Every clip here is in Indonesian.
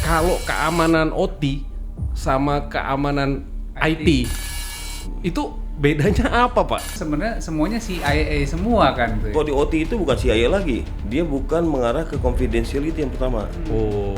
Kalau keamanan OT sama keamanan IT itu bedanya apa, Pak? Sebenarnya semuanya CIA semua kan tuh. Kalau di OT itu bukan CIA lagi, dia bukan mengarah ke confidentiality yang pertama,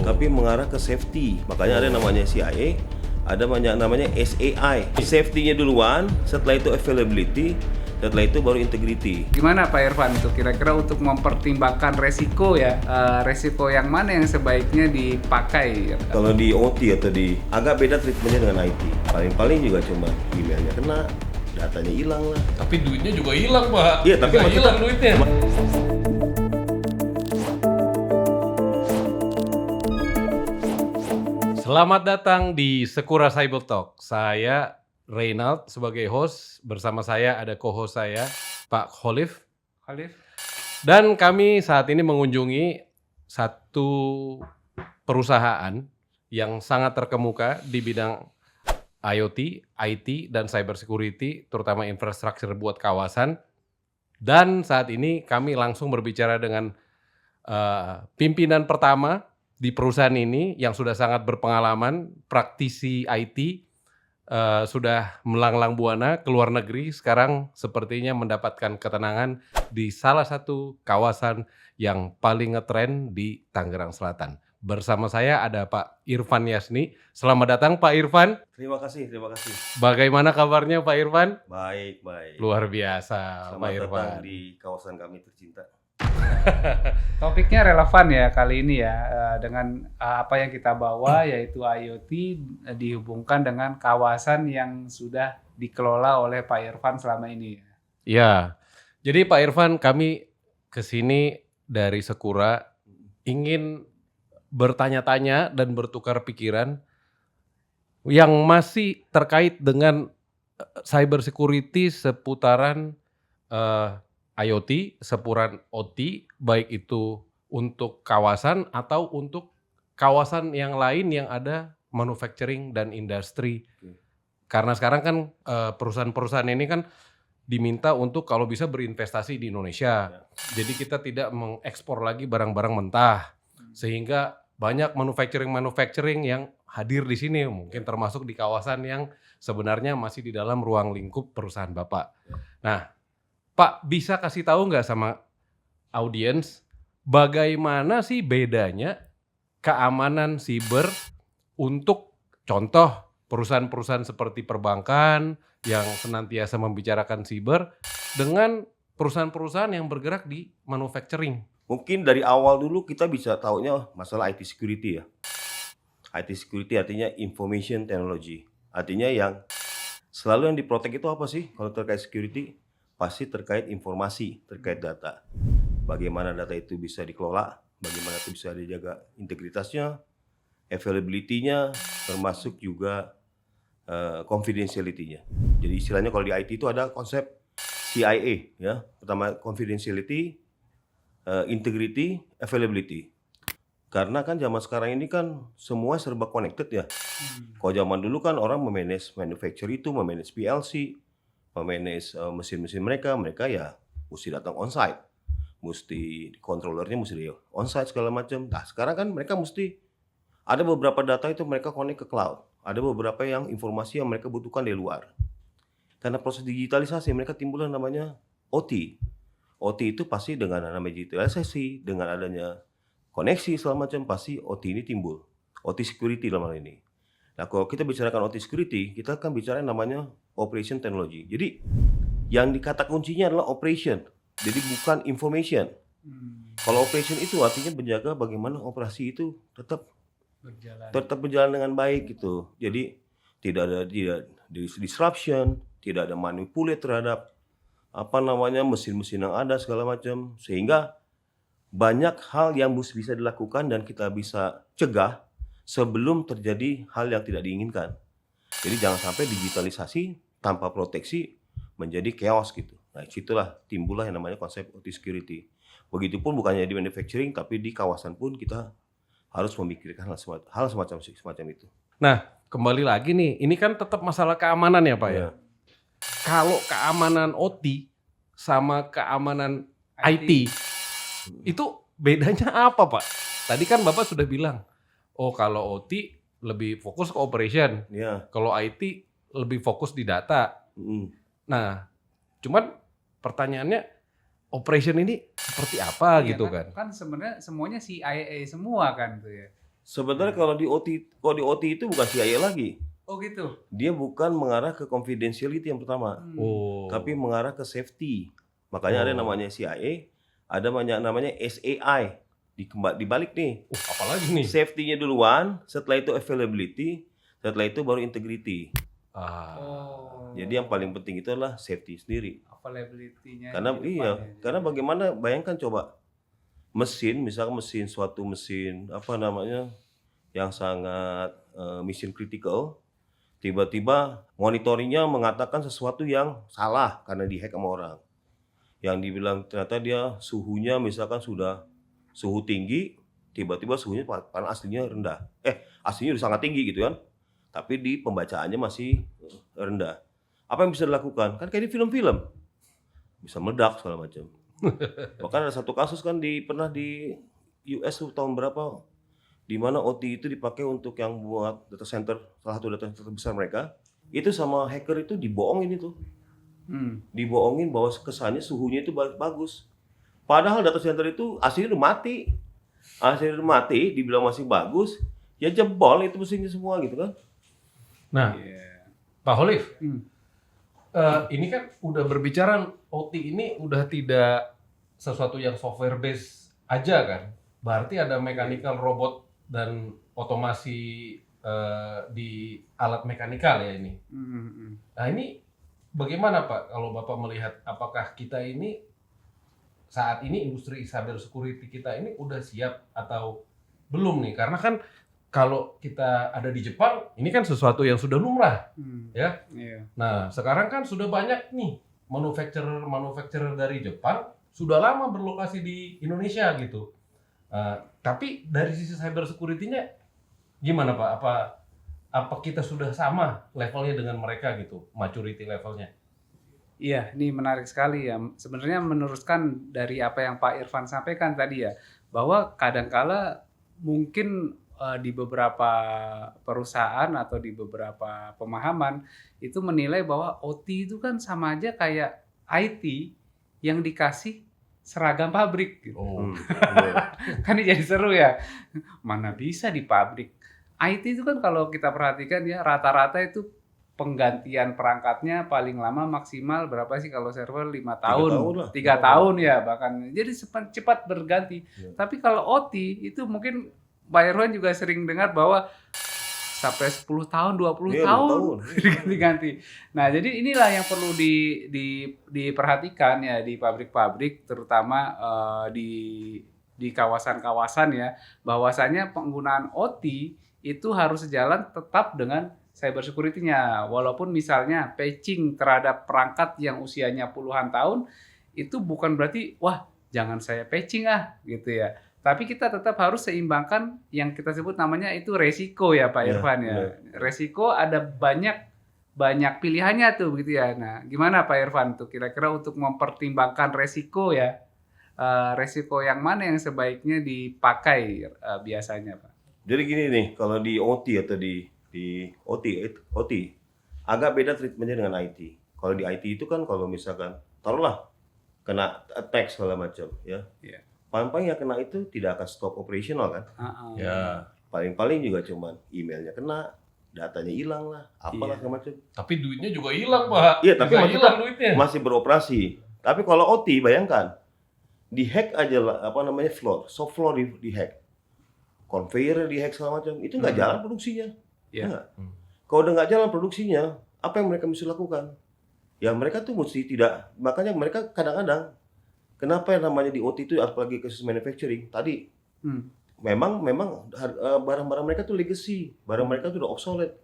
tapi mengarah ke safety. Makanya ada namanya CIA, ada namanya SAI. Safety-nya duluan, setelah itu availability, setelah itu baru integrity. Gimana Pak Irfan tuh kira-kira untuk mempertimbangkan resiko ya, resiko yang mana yang sebaiknya dipakai? Kalau di OT atau di agak beda treatmentnya dengan IT. Paling-paling juga cuma emailnya kena, datanya hilang lah. Tapi duitnya juga hilang, Pak. Iya, tapi Nggak maksudnya- hilang duitnya. Selamat datang di Sekura Cyber Talk. Saya Reynald sebagai host, bersama saya ada co-host saya, Pak Khalif. Khalif? Dan kami saat ini mengunjungi satu perusahaan yang sangat terkemuka di bidang IoT, IT, dan cyber security, terutama infrastruktur buat kawasan. Dan saat ini kami langsung berbicara dengan pimpinan pertama di perusahaan ini yang sudah sangat berpengalaman, praktisi IT, sudah melanglang buana ke luar negeri, sekarang sepertinya mendapatkan ketenangan di salah satu kawasan yang paling ngetren di Tangerang Selatan. Bersama saya ada Pak Irfan Yasni. Selamat datang Pak Irfan. Terima kasih, terima kasih. Bagaimana kabarnya Pak Irfan? Baik, baik. Luar biasa Selamat Pak datang Irfan. di kawasan kami tercinta. Topiknya relevan ya kali ini ya, dengan apa yang kita bawa yaitu IoT dihubungkan dengan kawasan yang sudah dikelola oleh Pak Irfan selama ini. Ya, jadi Pak Irfan, kami kesini dari Sekura ingin bertanya-tanya dan bertukar pikiran yang masih terkait dengan cyber security seputaran IoT, seputaran OT, baik itu untuk kawasan atau untuk kawasan yang lain yang ada manufacturing dan industri. Karena sekarang kan perusahaan-perusahaan ini kan diminta untuk kalau bisa berinvestasi di Indonesia. Jadi kita tidak mengekspor lagi barang-barang mentah. Sehingga banyak manufacturing yang hadir di sini, mungkin termasuk di kawasan yang sebenarnya masih di dalam ruang lingkup perusahaan Bapak. Nah, Pak, bisa kasih tahu nggak sama audiens bagaimana sih bedanya keamanan siber untuk contoh perusahaan-perusahaan seperti perbankan yang senantiasa membicarakan siber dengan perusahaan-perusahaan yang bergerak di manufacturing? Mungkin dari awal dulu kita bisa taunya masalah IT security ya. IT security artinya information technology. Artinya yang selalu yang diprotek itu apa sih kalau terkait security? Pasti terkait informasi, terkait data. Bagaimana data itu bisa dikelola, bagaimana itu bisa dijaga integritasnya, availability-nya, termasuk juga confidentiality-nya. Jadi istilahnya kalau di IT itu ada konsep CIA ya. Pertama confidentiality, integrity, availability. Karena kan zaman sekarang ini kan semua serba connected ya. Kalau zaman dulu kan orang memanage manufacture itu, memanage PLC, memanage mesin-mesin mereka ya mesti datang onsite, mesti controllernya mesti onsite segala macam. Nah sekarang kan mereka mesti ada beberapa data itu mereka connect ke cloud, ada beberapa yang informasi yang mereka butuhkan di luar. Karena proses digitalisasi mereka timbul yang namanya OT. OT itu pasti dengan namanya digitalisasi, dengan adanya koneksi segala macam pasti OT ini timbul. OT security dalam hal ini. Nah, kalau kita bicarakan OT security, kita akan bicara namanya operation technology. Jadi, yang dikata kuncinya adalah operation. Jadi bukan information. Kalau operation itu artinya menjaga bagaimana operasi itu tetap berjalan dengan baik gitu. Jadi tidak ada disruption, tidak ada manipulate terhadap mesin-mesin yang ada segala macam, sehingga banyak hal yang bisa dilakukan dan kita bisa cegah sebelum terjadi hal yang tidak diinginkan. Jadi jangan sampai digitalisasi tanpa proteksi menjadi chaos gitu. Nah, situlah timbullah yang namanya konsep OT security. Begitupun bukannya di manufacturing, tapi di kawasan pun kita harus memikirkan hal semacam itu. Nah, kembali lagi nih, ini kan tetap masalah keamanan ya Pak ya. Kalau keamanan OT sama keamanan IT, itu bedanya apa Pak? Tadi kan Bapak sudah bilang, oh kalau OT lebih fokus ke operation, Ya. kalau IT lebih fokus di data. Mm. Nah, cuman pertanyaannya operation ini seperti apa Iya gitu kan? Kan sebenarnya semuanya CIA semua kan tuh ya. Sebenarnya kalau di OT itu bukan CIA lagi. Oh gitu. Dia bukan mengarah ke confidentiality yang pertama, Oh. tapi mengarah ke safety. Makanya ada Oh. namanya CIA, ada namanya SAI. Dibalik nih. Apalagi nih? Safety-nya duluan, setelah itu availability, setelah itu baru integrity. Ah. Oh. Jadi yang paling penting itu adalah safety sendiri. availability-nya Karena di depan ya. karena bagaimana, bayangkan coba misalkan suatu mesin apa namanya yang sangat mission critical, tiba-tiba monitoringnya mengatakan sesuatu yang salah karena dihack sama orang. Yang dibilang ternyata dia suhunya misalkan sudah suhu tinggi, tiba-tiba suhunya padahal aslinya rendah. Aslinya udah sangat tinggi gitu kan. Tapi di pembacaannya masih rendah. Apa yang bisa dilakukan? Kan kayak di film-film. Bisa meledak segala macam. Bahkan ada satu kasus kan pernah di US tuh tahun berapa, di mana OT itu dipakai untuk yang buat data center, salah satu data center besar mereka. Itu sama hacker itu dibohongin itu. Dibohongin bahwa kesannya suhunya itu bagus. Padahal data center itu aslinya udah mati. Aslinya udah mati, dibilang masih bagus, ya jebol itu mesinnya semua gitu kan. Nah, Iya. Pak Holif, Hmm. ini kan udah berbicara OT ini udah tidak sesuatu yang software base aja kan? Berarti ada mechanical robot dan otomasi di alat mekanikal ya ini. Nah ini bagaimana Pak kalau Bapak melihat apakah kita ini saat ini industri cyber security kita ini udah siap atau belum nih? Karena kan kalau kita ada di Jepang ini kan sesuatu yang sudah lumrah. Ya. Iya. Nah, sekarang kan sudah banyak nih manufacturer dari Jepang sudah lama berlokasi di Indonesia gitu. Tapi dari sisi cyber security-nya gimana Pak? Apa kita sudah sama levelnya dengan mereka gitu, maturity levelnya? Iya, ini menarik sekali ya. Sebenarnya meneruskan dari apa yang Pak Irfan sampaikan tadi ya, bahwa kadangkala mungkin di beberapa perusahaan atau di beberapa pemahaman itu menilai bahwa OT itu kan sama aja kayak IT yang dikasih seragam pabrik gitu. Kan ini jadi seru ya. Mana bisa di pabrik. IT itu kan kalau kita perhatikan ya rata-rata itu penggantian perangkatnya paling lama maksimal berapa sih kalau server 5 tahun, 3 tahun ya bahkan. Jadi cepat berganti. Ya. Tapi kalau OT itu mungkin Pak Irwan juga sering dengar bahwa sampai 10 tahun, 20 tahun diganti-ganti. Nah, jadi inilah yang perlu diperhatikan ya di pabrik-pabrik terutama di kawasan-kawasan ya, bahwasanya penggunaan OT itu harus sejalan tetap dengan cyber security-nya. Walaupun misalnya patching terhadap perangkat yang usianya puluhan tahun itu bukan berarti wah jangan saya patching gitu ya. Tapi kita tetap harus seimbangkan yang kita sebut namanya itu resiko ya Pak Irfan ya. Resiko ada banyak pilihannya tuh begitu ya. Nah, gimana Pak Irfan tuh kira-kira untuk mempertimbangkan resiko ya? Resiko yang mana yang sebaiknya dipakai biasanya Pak? Jadi gini nih, kalau di OT atau di OT agak beda treatmentnya dengan IT. Kalau di IT itu kan kalau misalkan taruhlah kena attack segala macam ya. Iya. Paling-paling yang kena itu tidak akan stop operational kan. Ya. Paling-paling juga cuman emailnya kena, datanya hilang lah, apalah segala macam. Tapi duitnya juga hilang Pak. Iya, tapi Bisa masih hilang duitnya. masih beroperasi. Tapi kalau OT bayangkan, dihack aja lah, soft floor dihack, conveyor dihack segala macam, itu nggak jalan produksinya. Iya. Nggak. Kalau udah nggak jalan produksinya, apa yang mereka mesti lakukan? Ya mereka tuh mesti tidak, makanya mereka kadang-kadang, kenapa yang namanya di OT itu apalagi kasus manufacturing tadi, memang barang-barang mereka tuh legacy, barang mereka tuh udah obsolete.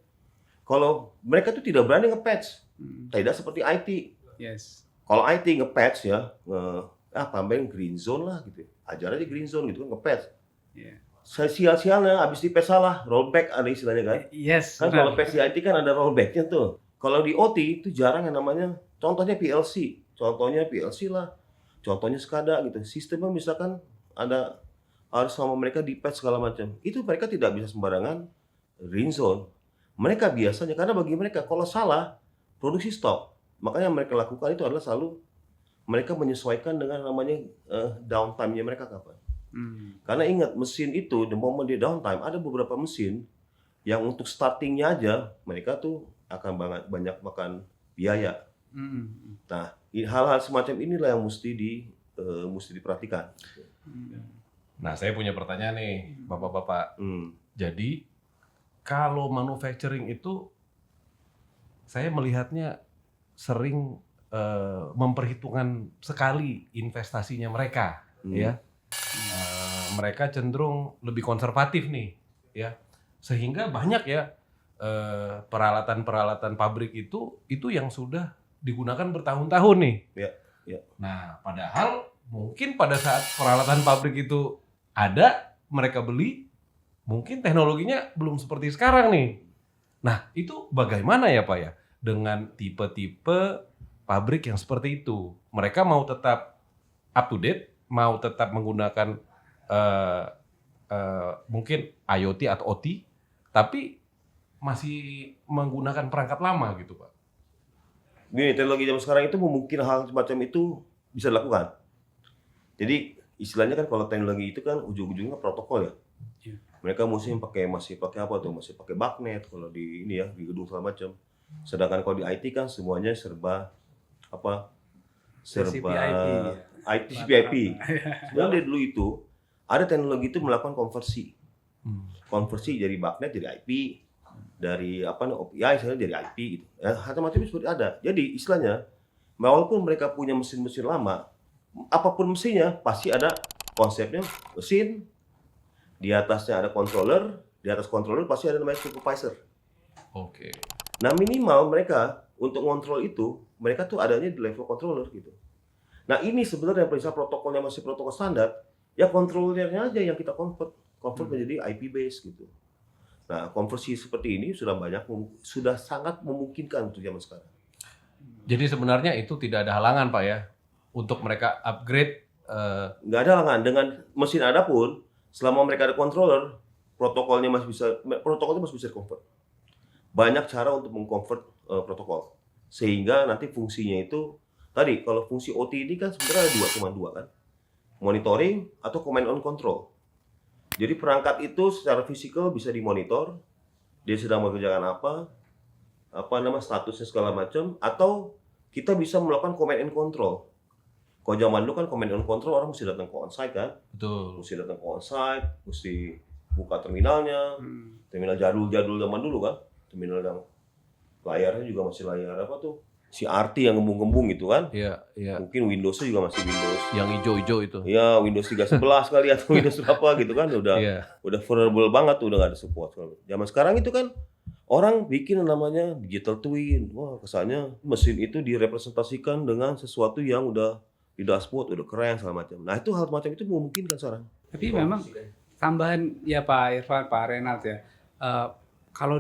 Kalau mereka tuh tidak berani nge-patch, tidak seperti IT. Yes. Kalau IT nge-patch ya, tambahin green zone lah gitu, ajar aja green zone gitu kan nge-patch. Yeah. Sial-sialnya abis di-patch salah, rollback ada istilahnya kan. Yes. Kan kalau patch di IT kan ada rollbacknya tuh. Kalau di OT itu jarang yang namanya, contohnya PLC lah, contohnya SCADA gitu. Sistemnya misalkan ada harus sama mereka di patch segala macam. Itu mereka tidak bisa sembarangan rinzone. Mereka biasanya, karena bagi mereka kalau salah, produksi stop. Makanya yang mereka lakukan itu adalah selalu mereka menyesuaikan dengan namanya downtime-nya mereka kapan. Karena ingat, mesin itu, the moment dia downtime, ada beberapa mesin yang untuk startingnya aja, mereka tuh akan banyak makan biaya. Nah, hal-hal semacam inilah yang mesti diperhatikan. Nah, saya punya pertanyaan nih, Bapak-bapak. Jadi, kalau manufacturing itu, saya melihatnya sering memperhitungkan sekali investasinya mereka, ya. Mereka cenderung lebih konservatif nih, ya. Sehingga banyak ya peralatan-peralatan pabrik itu yang sudah digunakan bertahun-tahun nih. Ya. Nah, padahal mungkin pada saat peralatan pabrik itu ada, mereka beli, mungkin teknologinya belum seperti sekarang nih. Nah, itu bagaimana ya Pak ya? Dengan tipe-tipe pabrik yang seperti itu. Mereka mau tetap up to date, mau tetap menggunakan mungkin IoT atau OT, tapi masih menggunakan perangkat lama gitu Pak. Gini, teknologi zaman sekarang itu memungkinkan hal semacam itu bisa dilakukan. Jadi istilahnya kan kalau teknologi itu kan ujung-ujungnya protokol ya. Mereka masih pakai apa tuh? Masih pakai bagnet kalau di ini ya, di gedung segala macam. Sedangkan kalau di IT kan semuanya serba TCP/IP. Sebenarnya dari dulu itu ada teknologi itu melakukan konversi. Konversi dari bagnet jadi IP, dari OPI misalnya jadi IP gitu. Ya, macam-macam seperti ada. Jadi istilahnya walaupun mereka punya mesin-mesin lama, apapun mesinnya pasti ada konsepnya mesin, di atasnya ada controller, di atas controller pasti ada namanya supervisor. Oke. Nah, minimal mereka untuk ngontrol itu, mereka tuh adanya di level controller gitu. Nah, ini sebenarnya prinsip protokolnya masih protokol standar, ya kontrolernya aja yang kita convert menjadi IP base gitu. Nah, konversi seperti ini sudah sangat memungkinkan untuk zaman sekarang. Jadi sebenarnya itu tidak ada halangan Pak ya untuk mereka upgrade. Nggak ada halangan dengan mesin ada pun, selama mereka ada controller, protokolnya masih bisa convert. Banyak cara untuk mengconvert protokol, sehingga nanti fungsinya itu tadi kalau fungsi OT ini kan sebenarnya ada cuma dua kan, monitoring atau command on control. Jadi perangkat itu secara fisikal bisa dimonitor, dia sedang mengerjakan apa statusnya segala macam, atau kita bisa melakukan command and control. Kalau zaman dulu kan command and control orang mesti datang ke onsite kan, mesti datang ke onsite, mesti buka terminalnya, terminal jadul zaman dulu kan, terminal yang layarnya juga masih layar CRT yang gembung-gembung gitu kan. Iya. Mungkin Windows-nya juga masih Windows Yang hijau-hijau itu. Ya, Windows 3.11 kali atau Windows berapa gitu kan udah vulnerable banget, udah nggak ada support. Zaman sekarang itu kan orang bikin namanya digital twin. Wah, kesannya mesin itu direpresentasikan dengan sesuatu yang udah di dashboard, udah keren segala macam. Nah, itu hal macam itu memungkinkan sekarang. Tapi memang tambahan ya Pak Irfan, Pak Renat ya. Kalau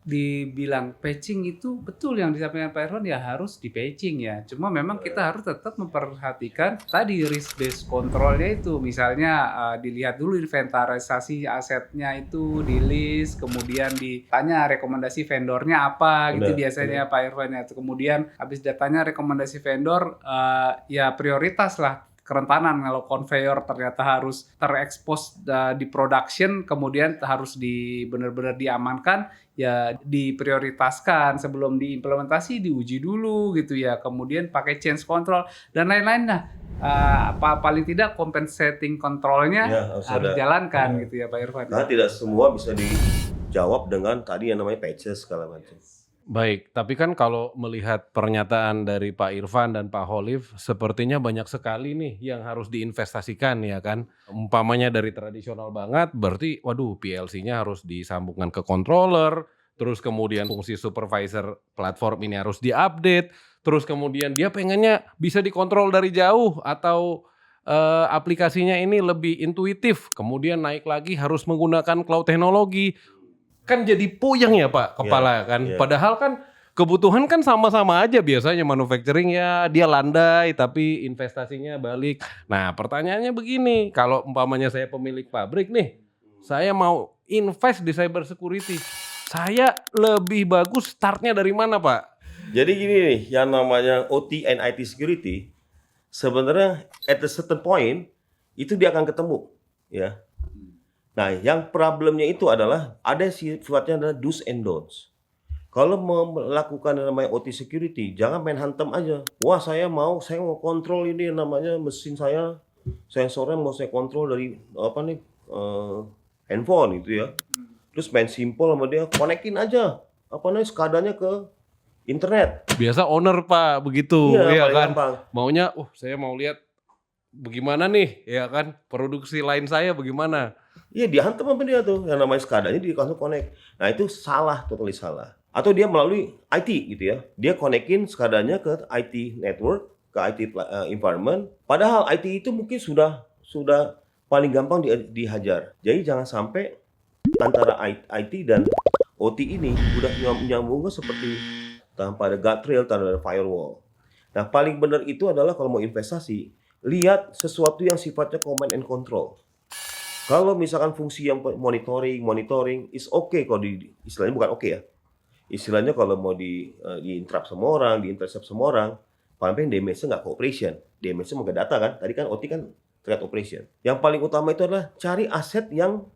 dibilang patching itu betul yang disampaikan Pak Irfan, ya harus di patching ya. Cuma memang kita harus tetap memperhatikan tadi risk based controlnya itu. Misalnya dilihat dulu inventarisasi asetnya itu, di list, kemudian ditanya rekomendasi vendornya apa gitu biasanya Pak Irfan ya. Kemudian habis datanya rekomendasi vendor, ya prioritas lah. Kerentanan kalau conveyor ternyata harus terekspos di production, kemudian harus benar-benar diamankan, ya diprioritaskan sebelum diimplementasi, diuji dulu gitu ya, kemudian pakai change control dan lain-lain. Nah, paling tidak compensating controlnya harus dijalankan gitu ya Pak Irfan. Karena tidak semua bisa dijawab dengan tadi yang namanya patches segala macam. Baik, tapi kan kalau melihat pernyataan dari Pak Irfan dan Pak Khalif, sepertinya banyak sekali nih yang harus diinvestasikan ya kan. Umpamanya dari tradisional banget, berarti waduh PLC-nya harus disambungkan ke controller, terus kemudian fungsi supervisor platform ini harus diupdate, terus kemudian dia pengennya bisa dikontrol dari jauh atau aplikasinya ini lebih intuitif, kemudian naik lagi harus menggunakan cloud teknologi. Kan jadi puyeng ya Pak kepala kan. Padahal kan kebutuhan kan sama-sama aja biasanya manufacturing ya dia landai tapi investasinya balik. Nah pertanyaannya begini, kalau umpamanya saya pemilik pabrik nih, saya mau invest di cyber security, saya lebih bagus startnya dari mana Pak? Jadi gini nih, yang namanya OT and IT security sebenarnya at a certain point itu dia akan ketemu, ya. Nah, yang problemnya itu adalah ada sifatnya adalah do's and don'ts. Kalau mau melakukan yang namanya OT security, jangan main hantem aja. Wah, saya mau kontrol ini yang namanya mesin saya, sensornya mau saya kontrol dari apa nih handphone itu ya. Terus main simple sama dia, konekin aja apa namanya skadanya ke internet. Biasa owner Pak begitu, Iya, ya paling kan? gampang. Maunya, saya mau lihat bagaimana nih, ya kan? Produksi lain saya bagaimana? Iya, dihantam sama dia tuh, yang namanya skadanya dia langsung connect. Nah itu salah, totally salah. Atau dia melalui IT gitu ya, dia konekin skadanya ke IT network, ke IT environment. Padahal IT itu mungkin sudah paling gampang dihajar. Jadi jangan sampai antara IT dan OT ini udah nyambungnya seperti tanpa ada guardrail, tanpa ada firewall. Nah paling benar itu adalah kalau mau investasi, lihat sesuatu yang sifatnya command and control. Kalau misalkan fungsi yang monitoring is okay kalau istilahnya bukan oke ya. Istilahnya kalau mau di-interrupt sama orang, di-intercept sama orang, paling damage-nya nggak ke operation. Damage-nya mau ke data kan. Tadi kan OT kan terkait operation. Yang paling utama itu adalah cari aset yang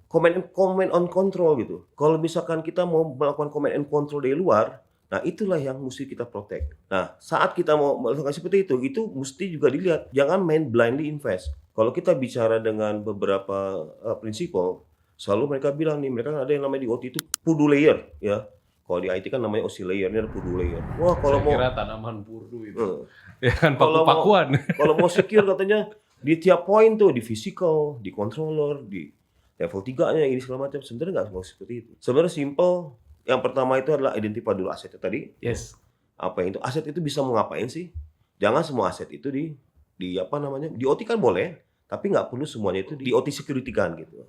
command on control gitu. Kalau misalkan kita mau melakukan command and control dari luar, nah itulah yang mesti kita protect. Nah saat kita mau melakukan seperti itu mesti juga dilihat. Jangan main blindly invest. Kalau kita bicara dengan beberapa prinsipal, selalu mereka bilang nih, mereka ada yang namanya di OT itu purdu layer ya. Kalau di IT kan namanya OC layer, ini ada purdu layer. Wah kalau Saya mau kira tanaman purdu itu, ya kan Kalau paku-pakuan. kalau mau secure katanya di tiap poin tuh, di physical, di controller, di level 3-nya ini segala macam. Sebenarnya nggak semua seperti itu. Sebenarnya simple. Yang pertama itu adalah identify dulu asetnya tadi. Yes. Apa yang itu aset itu bisa mau ngapain sih? Jangan semua aset itu di apa namanya? Di OT kan boleh, tapi nggak perlu semuanya itu di OT security kan gitu.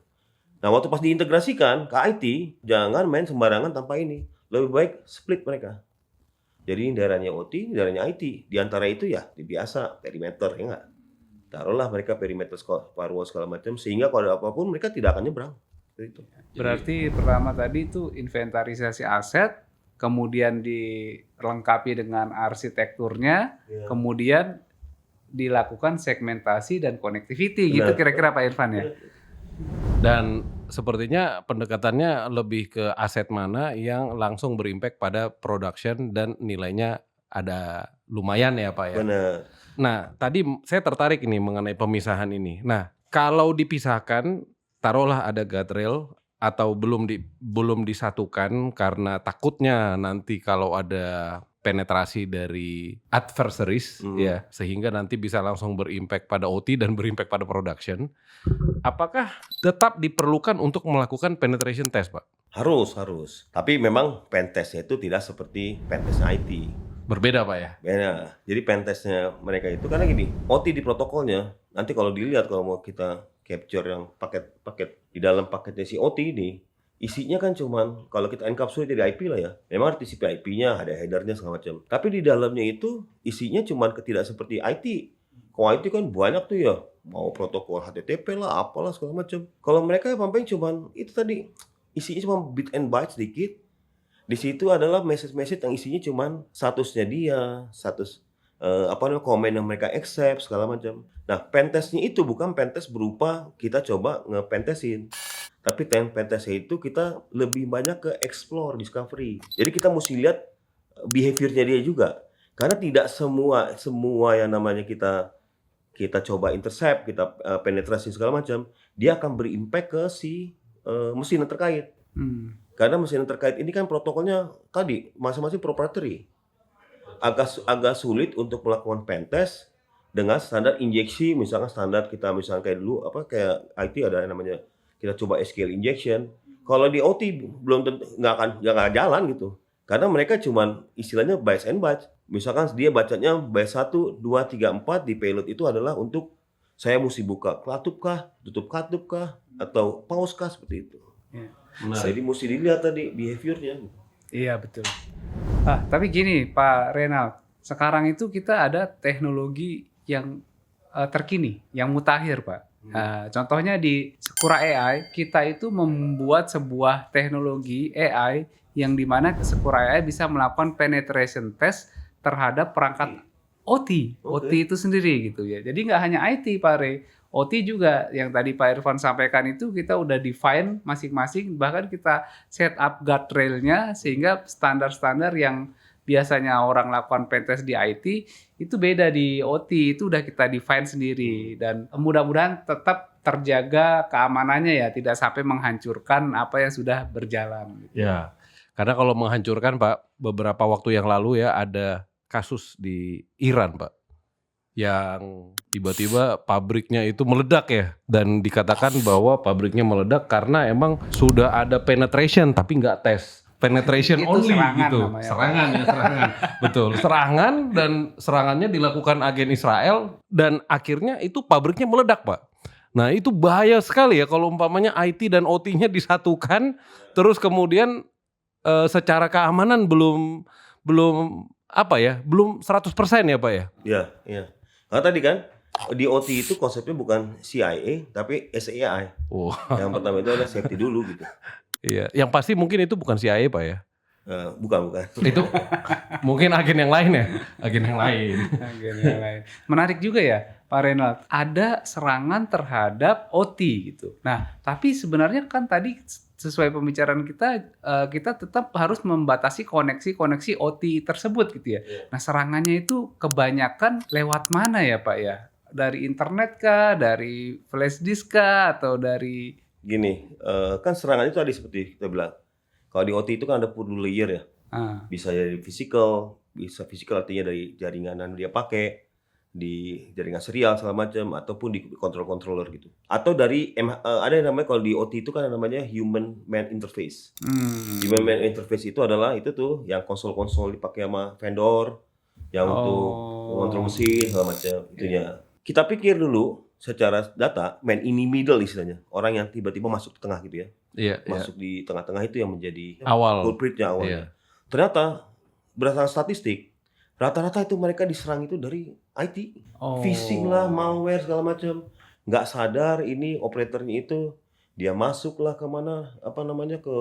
Nah, waktu pas diintegrasikan ke IT, jangan main sembarangan tanpa ini. Lebih baik split mereka. Jadi daerahnya OT, daerahnya IT. Di antara itu ya biasa perimeter ya nggak. Taruhlah mereka perimeter firewall segala macam sehingga kalau ada apapun mereka tidak akan nyebrang. Itu. Berarti pertama tadi itu inventarisasi aset, kemudian dilengkapi dengan arsitekturnya, kemudian dilakukan segmentasi dan connectivity gitu kira-kira Pak Irfan ya. Dan sepertinya pendekatannya lebih ke aset mana yang langsung berimpact pada production dan nilainya ada lumayan ya Pak ya. Benar. Nah tadi saya tertarik ini mengenai pemisahan ini. Nah kalau dipisahkan, taruhlah ada guardrail atau belum disatukan karena takutnya nanti kalau ada penetrasi dari adversaries ya sehingga nanti bisa langsung berimpact pada OT dan berimpact pada production. Apakah tetap diperlukan untuk melakukan penetration test, Pak? Harus. Tapi memang pentestnya itu tidak seperti pentest IT. Berbeda, Pak ya? Beda. Jadi pentestnya mereka itu karena gini, OT di protokolnya nanti kalau dilihat kalau mau kita capture yang paket di dalam paketnya si OT ini, isinya kan cuman kalau kita encapsulate dari IP lah ya. Memang ada TCP IP-nya, ada header-nya segala macam. Tapi di dalamnya itu isinya cuman tidak seperti IT. Kalau IT kan banyak tuh ya, mau protokol HTTP lah, apalah segala macam. Kalau mereka paling cuman itu tadi isinya cuma bit and byte sedikit. Di situ adalah message-message yang isinya cuman statusnya dia, status komen yang mereka accept segala macam. Nah, pentestnya itu bukan pentest berupa kita coba nge-pentesin. Tapi pentestnya itu kita lebih banyak ke explore, discovery. Jadi kita mesti lihat behavior-nya dia juga. Karena tidak semua yang namanya kita coba intercept, kita penetrasi segala macam, dia akan berimpact ke si mesin yang terkait. Karena mesin yang terkait ini kan protokolnya tadi masing-masing proprietary. Agak sulit untuk melakukan pentest dengan standar injeksi, misalkan standar kita misalkan kayak dulu kayak IT ada yang namanya kita coba SQL injection. Kalau di OT belum tentu nggak akan jalan gitu. Karena mereka cuman istilahnya bytes and bytes. Misalkan dia bacanya byte 1, 2, 3, 4 di payload itu adalah untuk saya mesti buka katup kah, tutup katup kah, atau pause kah seperti itu. Ya. Nah, jadi mesti dilihat tadi behaviornya. Iya betul. Tapi gini Pak Renald, sekarang itu kita ada teknologi yang terkini, yang mutakhir Pak. Contohnya di Sekura AI, kita itu membuat sebuah teknologi AI yang dimana Sekura AI bisa melakukan penetration test terhadap perangkat OT, OT itu sendiri gitu ya. Jadi nggak hanya IT Pak Re, OT juga yang tadi Pak Irfan sampaikan itu kita udah define masing-masing, bahkan kita set up guardrailnya sehingga standar-standar yang biasanya orang lakukan pentest di IT itu beda di OT, itu udah kita define sendiri dan mudah-mudahan tetap terjaga keamanannya ya, tidak sampai menghancurkan apa yang sudah berjalan. Ya, karena kalau menghancurkan Pak, beberapa waktu yang lalu ya ada kasus di Iran Pak, yang tiba-tiba pabriknya itu meledak ya, dan dikatakan bahwa pabriknya meledak karena emang sudah ada penetration tapi nggak tes. Penetration Itu only serangan gitu. namanya, Serangan ya, serangan. Betul, serangan, dan serangannya dilakukan agen Israel dan akhirnya itu pabriknya meledak Pak. Nah itu bahaya sekali ya kalau umpamanya IT dan OT-nya disatukan, terus kemudian secara keamanan belum belum 100% ya Pak ya? Ya, ya. Nah tadi kan di OT itu konsepnya bukan CIA tapi SAI. Oh. Yang pertama itu ada safety dulu gitu. Iya, yang pasti mungkin itu bukan CIA Pak ya? Bukan. Itu mungkin agen yang lain ya? Agen yang lain. Agen yang lain. Menarik juga ya Pak Renald, ada serangan terhadap OT gitu. Nah, tapi sebenarnya kan tadi sesuai pembicaraan kita, kita tetap harus membatasi koneksi-koneksi OT tersebut gitu ya. Nah, serangannya itu kebanyakan lewat mana ya Pak ya? Dari internet kah, dari flash disk kah, atau dari... Gini, kan serangan itu tadi seperti kita bilang. Kalau di OT itu kan ada full layer ya. Bisa dari physical, bisa physical artinya dari jaringan yang dia pakai, di jaringan serial segala macam, ataupun di controller gitu. Atau dari ada yang namanya kalau di OT itu kan namanya human man interface. Human man interface itu adalah itu tuh yang konsol-konsol dipakai sama vendor, yang untuk mengontrol mesin segala macam itunya. Kita pikir dulu secara data, man in the middle istilahnya, orang yang tiba-tiba masuk ke tengah gitu ya. Iya, Masuk di tengah-tengah itu yang menjadi awal. culpritnya awalnya. Iya. Ternyata berdasarkan statistik, rata-rata itu mereka diserang itu dari IT, phishing lah, malware segala macam. Nggak sadar ini operatornya itu dia masuklah ke mana ke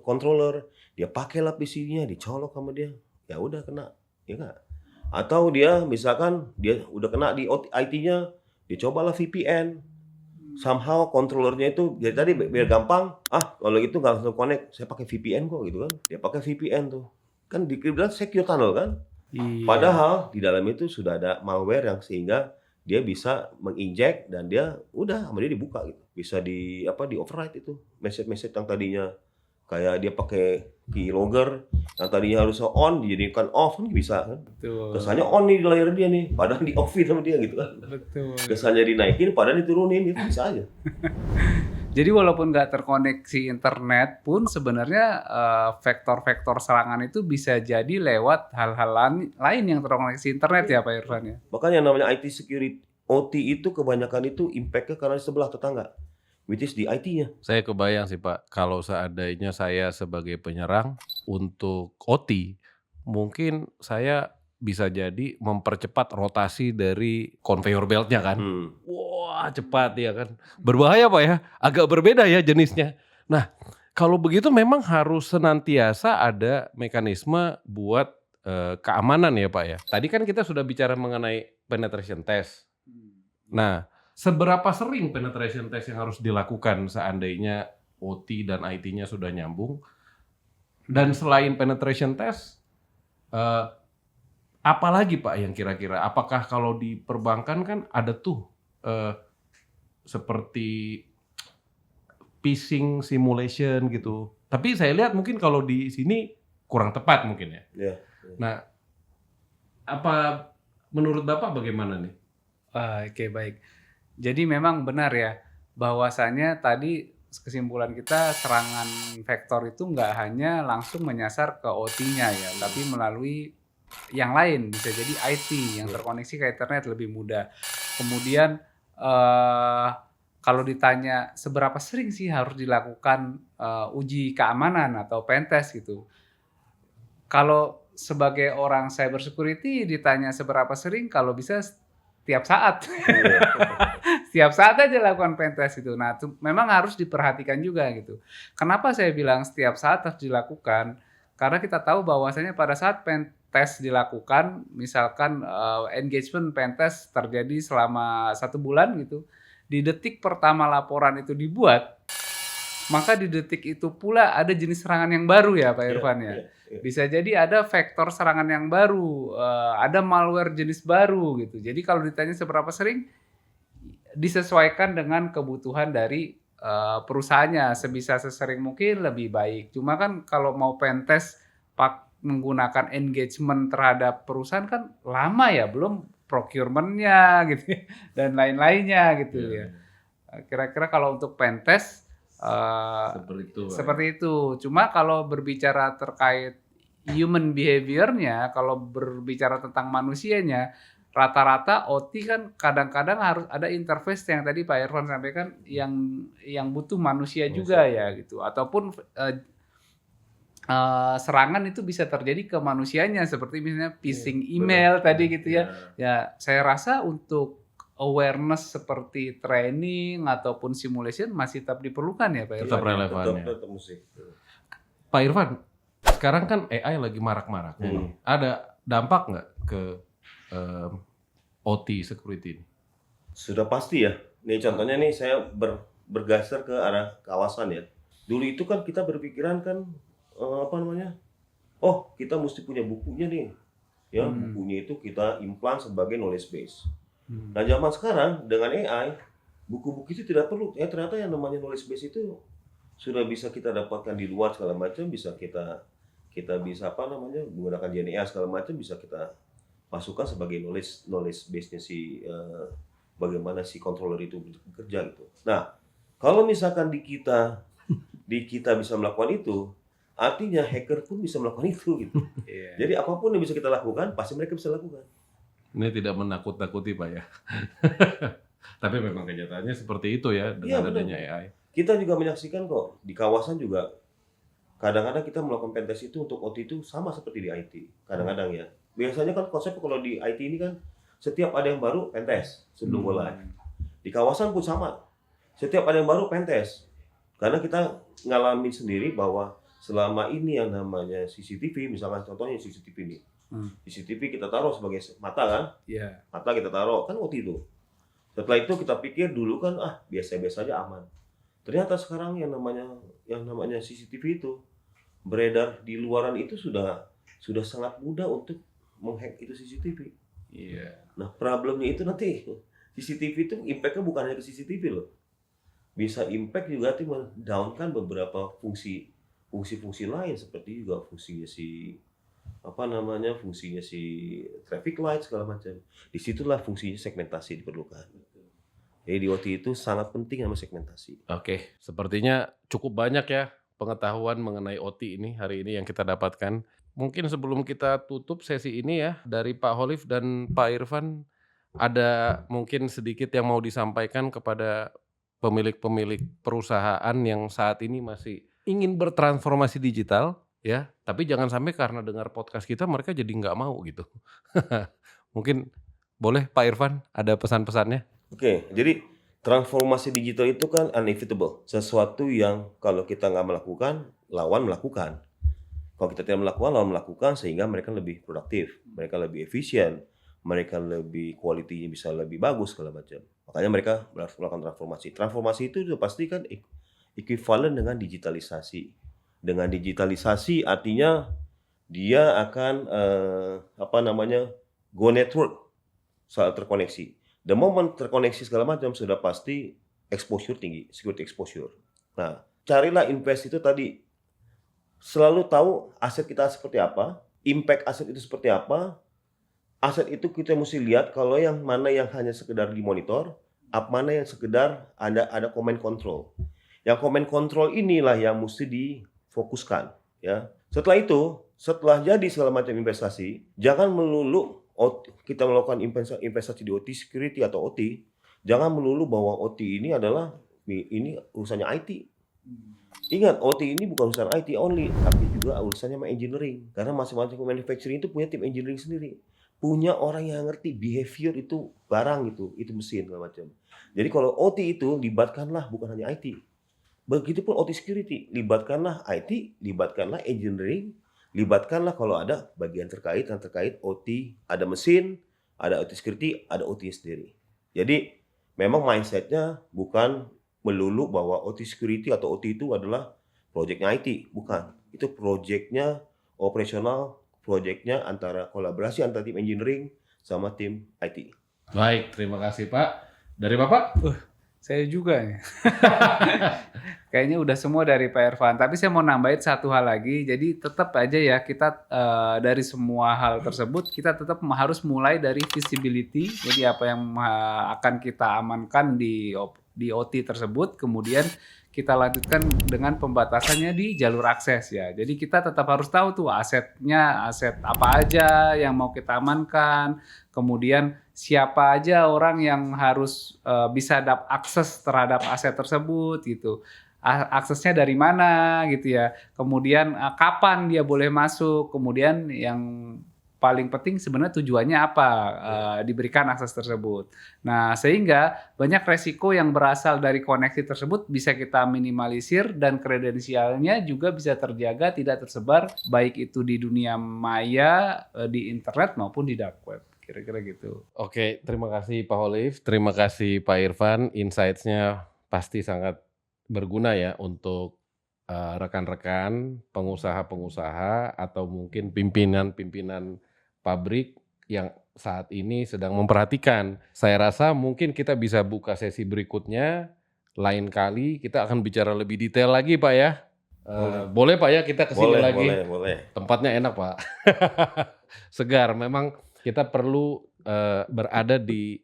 controller, dia pakailah PC-nya, dicolok sama dia, ya udah kena, ya nggak? Atau dia misalkan dia udah kena di IT-nya, dicobalah VPN. Somehow controllernya itu jadi tadi biar gampang, kalau itu nggak langsung connect, saya pakai VPN kok gitu kan. Dia pakai VPN tuh. Kan dibilang secure tunnel kan? Iya. Padahal di dalam itu sudah ada malware yang sehingga dia bisa menginjek dan dia udah sama dia dibuka gitu. Bisa di override itu message-message yang tadinya kayak dia pakai keylogger yang tadinya harusnya on dijadikan off kan bisa kan. Betul. Kesannya on nih di layar dia nih, padahal di offin sama dia gitu kan. Betul. Kesannya dinaikin padahal diturunin, itu bisa aja. Jadi walaupun nggak terkoneksi internet pun sebenarnya vektor-vektor serangan itu bisa jadi lewat hal-hal lain yang terkoneksi internet ya Pak Irfan ya. Makanya yang namanya IT security, OT itu kebanyakan itu impact-nya karena di sebelah tetangga, which is di IT-nya. Saya kebayang sih Pak, kalau seandainya saya sebagai penyerang untuk OT, mungkin saya bisa jadi mempercepat rotasi dari conveyor belt-nya kan. Wah cepat ya kan. Berbahaya Pak ya, agak berbeda ya jenisnya. Nah kalau begitu memang harus senantiasa ada mekanisme buat keamanan ya Pak ya. Tadi kan kita sudah bicara mengenai penetration test. Nah seberapa sering penetration test yang harus dilakukan seandainya OT dan IT-nya sudah nyambung? Dan selain penetration test, apalagi Pak yang kira-kira? Apakah kalau di perbankan kan ada tuh seperti phishing simulation gitu. Tapi saya lihat mungkin kalau di sini kurang tepat mungkin ya. Yeah. Nah, apa menurut Bapak bagaimana nih? Oke, baik. Jadi memang benar ya, bahwasannya tadi kesimpulan kita serangan vektor itu nggak hanya langsung menyasar ke OT-nya ya, tapi melalui yang lain, bisa jadi IT yang terkoneksi ke internet lebih mudah. Kemudian kalau ditanya seberapa sering sih harus dilakukan uji keamanan atau pentest gitu. Kalau sebagai orang cyber security ditanya seberapa sering, kalau bisa setiap saat. Setiap saat aja lakukan pentest itu. Nah, itu memang harus diperhatikan juga gitu. Kenapa saya bilang setiap saat harus dilakukan? Karena kita tahu bahwasanya pada saat pentest dilakukan, misalkan engagement pentest terjadi selama 1 bulan gitu, di detik pertama laporan itu dibuat, maka di detik itu pula ada jenis serangan yang baru ya Pak Irfan ya. Bisa jadi ada vektor serangan yang baru, ada malware jenis baru gitu. Jadi kalau ditanya seberapa sering, disesuaikan dengan kebutuhan dari perusahaannya. Sebisa sesering mungkin lebih baik. Cuma kan kalau mau pentest menggunakan engagement terhadap perusahaan kan lama ya, belum procurement-nya gitu dan lain-lainnya gitu ya. Kira-kira kalau untuk pentest seperti itu. Cuma kalau berbicara terkait human behavior-nya, kalau berbicara tentang manusianya, rata-rata OT kan kadang-kadang harus ada interface yang tadi Pak Irfan sampaikan yang butuh manusia juga ya gitu. Ataupun serangan itu bisa terjadi ke manusianya seperti misalnya phishing email tadi gitu ya. Ya, saya rasa untuk awareness seperti training ataupun simulation masih tetap diperlukan ya Pak Irfan. Tetap relevan ya. Tetap musik. Pak Irfan, sekarang kan AI lagi marak-maraknya. Ada dampak nggak ke OT security ini? Sudah pasti ya. Nih contohnya nih saya bergeser ke arah kawasan ya. Dulu itu kan kita berpikiran kan oh kita mesti punya bukunya nih. Ya, bukunya itu kita implant sebagai knowledge base. Nah, zaman sekarang dengan AI, buku-buku itu tidak perlu. Ternyata yang namanya knowledge base itu sudah bisa kita dapatkan di luar segala macam, bisa kita bisa menggunakan GenAI segala macam, bisa kita masukkan sebagai knowledge base-nya si bagaimana si controller itu bekerja gitu. Nah, kalau misalkan di kita bisa melakukan itu, artinya hacker pun bisa melakukan itu gitu. Jadi apapun yang bisa kita lakukan, pasti mereka bisa lakukan. Ini tidak menakut-nakuti Pak ya. Tapi memang kenyataannya seperti itu ya dengan adanya AI. Kita juga menyaksikan kok di kawasan juga kadang-kadang kita melakukan pentest itu untuk OT itu sama seperti di IT. Kadang-kadang ya. Biasanya kan konsep kalau di IT ini kan setiap ada yang baru pentest sebelum mulai. Di kawasan pun sama. Setiap ada yang baru pentest. Karena kita ngalamin sendiri bahwa selama ini yang namanya CCTV, misalkan contohnya CCTV ini. CCTV kita taruh sebagai mata kan? Iya. Mata kita taruh kan OT itu. Setelah itu kita pikir dulu kan biasa-biasa aja aman. Ternyata sekarang yang namanya CCTV itu beredar di luaran itu sudah sangat mudah untuk menghack itu CCTV. Iya. Nah, problemnya itu nanti CCTV itu impact-nya bukan hanya ke CCTV loh. Bisa impact juga nanti mendownkan beberapa fungsi lain seperti juga fungsinya si traffic light segala macam. Disitulah fungsinya segmentasi diperlukan. Jadi di OT itu sangat penting sama segmentasi. Oke, sepertinya cukup banyak ya pengetahuan mengenai OT ini hari ini yang kita dapatkan. Mungkin sebelum kita tutup sesi ini ya, dari Pak Khalif dan Pak Irfan, ada mungkin sedikit yang mau disampaikan kepada pemilik-pemilik perusahaan yang saat ini masih ingin bertransformasi digital ya, tapi jangan sampai karena dengar podcast kita mereka jadi nggak mau gitu. Mungkin boleh Pak Irfan ada pesan-pesannya? Oke, jadi transformasi digital itu kan inevitable. Sesuatu yang kalau kita nggak melakukan, lawan melakukan. Kalau kita tidak melakukan, lawan melakukan sehingga mereka lebih produktif, mereka lebih efisien, mereka lebih quality-nya bisa lebih bagus segala macam. Makanya mereka melakukan transformasi. Transformasi itu sudah pasti kan equivalent dengan digitalisasi. Dengan digitalisasi artinya dia akan go network saat terkoneksi. The moment terkoneksi segala macam sudah pasti exposure tinggi, security exposure. Nah, carilah invest itu tadi selalu tahu aset kita seperti apa, impact aset itu seperti apa. Aset itu kita mesti lihat kalau yang mana yang hanya sekedar dimonitor, mana yang sekedar ada command control. Yang command control inilah yang mesti difokuskan, ya. Setelah itu, setelah jadi segala macam investasi, jangan melulu kita melakukan investasi di OT security atau OT, jangan melulu bahwa OT ini adalah urusannya IT. Ingat, OT ini bukan urusan IT only, tapi juga urusannya sama engineering. Karena masing-masing manufacturing itu punya tim engineering sendiri. Punya orang yang ngerti behavior itu barang itu mesin segala macam. Jadi kalau OT itu libatkanlah bukan hanya IT. Begitupun OT security, libatkanlah IT, libatkanlah engineering, libatkanlah kalau ada bagian yang terkait OT, ada mesin, ada OT security, ada OT sendiri. Jadi memang mindsetnya bukan melulu bahwa OT security atau OT itu adalah proyeknya IT, bukan. Itu proyeknya operasional, proyeknya antara kolaborasi antara tim engineering sama tim IT. Baik, terima kasih Pak. Dari Bapak? Saya juga nih. Kayaknya udah semua dari Pak Irfan. Tapi saya mau nambahin satu hal lagi. Jadi tetap aja ya kita dari semua hal tersebut kita tetap harus mulai dari visibility. Jadi apa yang akan kita amankan di OT tersebut, kemudian kita lanjutkan dengan pembatasannya di jalur akses ya. Jadi kita tetap harus tahu tuh asetnya, aset apa aja yang mau kita amankan, kemudian siapa aja orang yang harus bisa akses terhadap aset tersebut gitu. Aksesnya dari mana gitu ya. Kemudian kapan dia boleh masuk, kemudian yang paling penting sebenarnya tujuannya apa diberikan akses tersebut. Nah, sehingga banyak resiko yang berasal dari koneksi tersebut bisa kita minimalisir dan kredensialnya juga bisa terjaga tidak tersebar baik itu di dunia maya, di internet maupun di dark web. Kira-kira gitu. Oke, terima kasih Pak Holif, terima kasih Pak Irfan. Insights-nya pasti sangat berguna ya untuk rekan-rekan pengusaha-pengusaha atau mungkin pimpinan-pimpinan pabrik yang saat ini sedang memperhatikan. Saya rasa mungkin kita bisa buka sesi berikutnya. Lain kali kita akan bicara lebih detail lagi Pak ya. Boleh Pak ya kita kesini lagi? Boleh. Tempatnya enak Pak. Segar, memang kita perlu berada di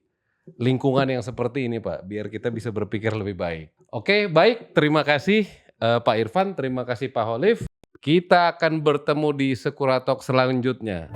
lingkungan yang seperti ini Pak. Biar kita bisa berpikir lebih baik. Oke, baik. Terima kasih Pak Irfan, terima kasih Pak Holif. Kita akan bertemu di Sekura Talk selanjutnya.